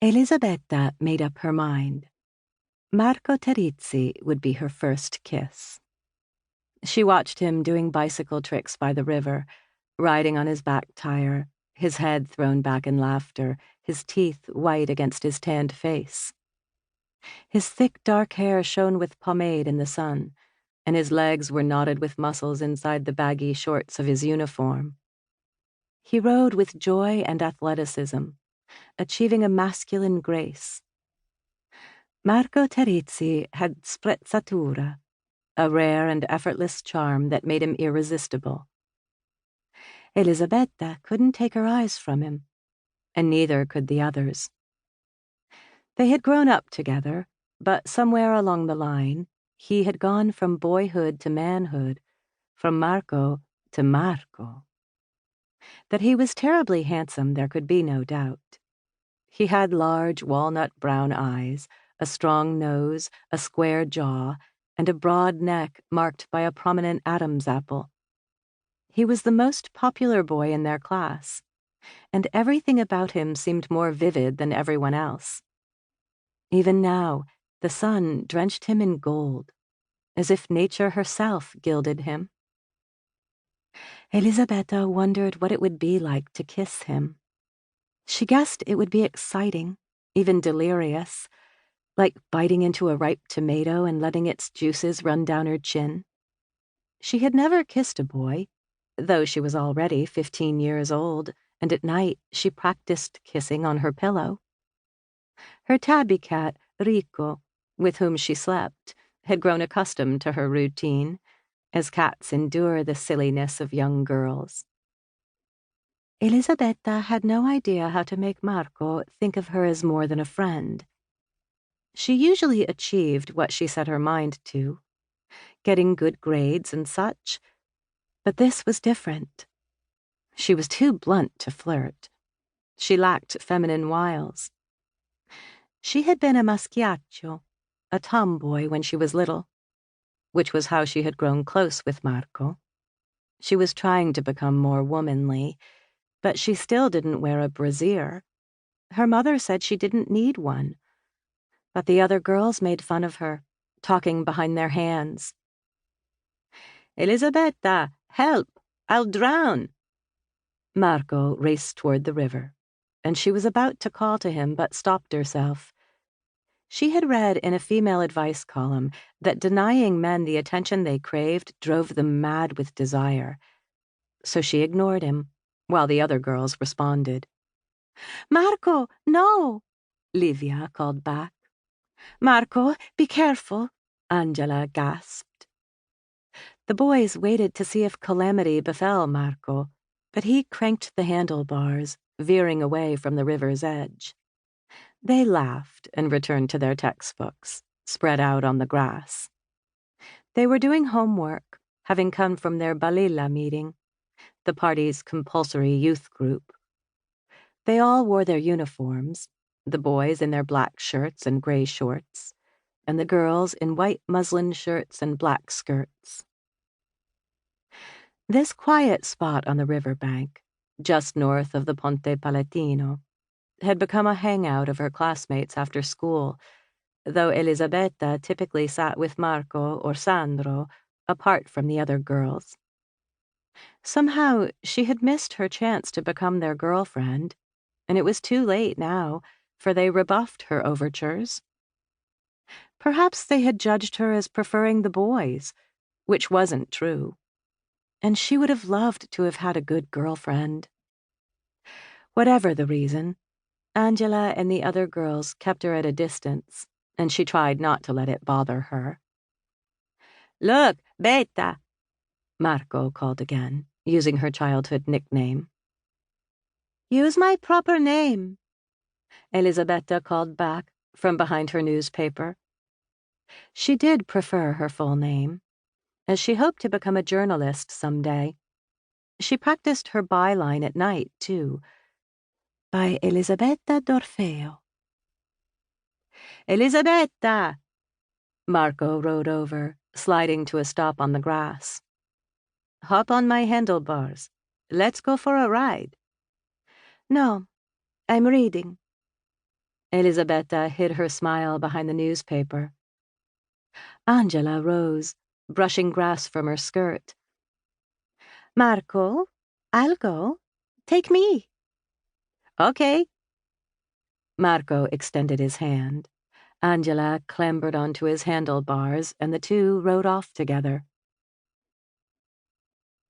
Elisabetta made up her mind. Marco Terrizzi would be her first kiss. She watched him doing bicycle tricks by the river, riding on his back tire, his head thrown back in laughter, his teeth white against his tanned face. His thick dark hair shone with pomade in the sun, and his legs were knotted with muscles inside the baggy shorts of his uniform. He rode with joy and athleticism, achieving a masculine grace. Marco Terrizzi had sprezzatura, a rare and effortless charm that made him irresistible. Elisabetta couldn't take her eyes from him, and neither could the others. They had grown up together, but somewhere along the line, he had gone from boyhood to manhood, from Marco to Marco. That he was terribly handsome there could be no doubt. He had large walnut-brown eyes, a strong nose, a square jaw, and a broad neck marked by a prominent Adam's apple. He was the most popular boy in their class, and everything about him seemed more vivid than everyone else. Even now, the sun drenched him in gold, as if nature herself gilded him. Elisabetta wondered what it would be like to kiss him. She guessed it would be exciting, even delirious, like biting into a ripe tomato and letting its juices run down her chin. She had never kissed a boy, though she was already 15 years old, and at night she practiced kissing on her pillow. Her tabby cat, Rico, with whom she slept, had grown accustomed to her routine, as cats endure the silliness of young girls. Elisabetta had no idea how to make Marco think of her as more than a friend. She usually achieved what she set her mind to, getting good grades and such, but this was different. She was too blunt to flirt. She lacked feminine wiles. She had been a maschiaccio, a tomboy when she was little, which was how she had grown close with Marco. She was trying to become more womanly, but she still didn't wear a brassiere. Her mother said she didn't need one, but the other girls made fun of her, talking behind their hands. "Elisabetta, help! I'll drown!" Marco raced toward the river, and she was about to call to him but stopped herself. She had read in a female advice column that denying men the attention they craved drove them mad with desire, so she ignored him, while the other girls responded. "Marco, no!" Livia called back. "Marco, be careful," Angela gasped. The boys waited to see if calamity befell Marco, but he cranked the handlebars, veering away from the river's edge. They laughed and returned to their textbooks, spread out on the grass. They were doing homework, having come from their Balilla meeting, the party's compulsory youth group. They all wore their uniforms, the boys in their black shirts and gray shorts, and the girls in white muslin shirts and black skirts. This quiet spot on the riverbank, just north of the Ponte Palatino, had become a hangout of her classmates after school, though Elisabetta typically sat with Marco or Sandro, apart from the other girls. Somehow, she had missed her chance to become their girlfriend, and it was too late now, for they rebuffed her overtures. Perhaps they had judged her as preferring the boys, which wasn't true, and she would have loved to have had a good girlfriend. Whatever the reason, Angela and the other girls kept her at a distance, and she tried not to let it bother her. "Look, Beta!" Marco called again, using her childhood nickname. "Use my proper name," Elisabetta called back from behind her newspaper. She did prefer her full name, as she hoped to become a journalist someday. She practiced her byline at night, too, by Elisabetta d'Orfeo. "Elisabetta!" Marco rode over, sliding to a stop on the grass. "Hop on my handlebars. Let's go for a ride." "No, I'm reading." Elisabetta hid her smile behind the newspaper. Angela rose, brushing grass from her skirt. Marco, I'll go. Take me. Okay. Marco extended his hand. Angela clambered onto his handlebars, and the two rode off together.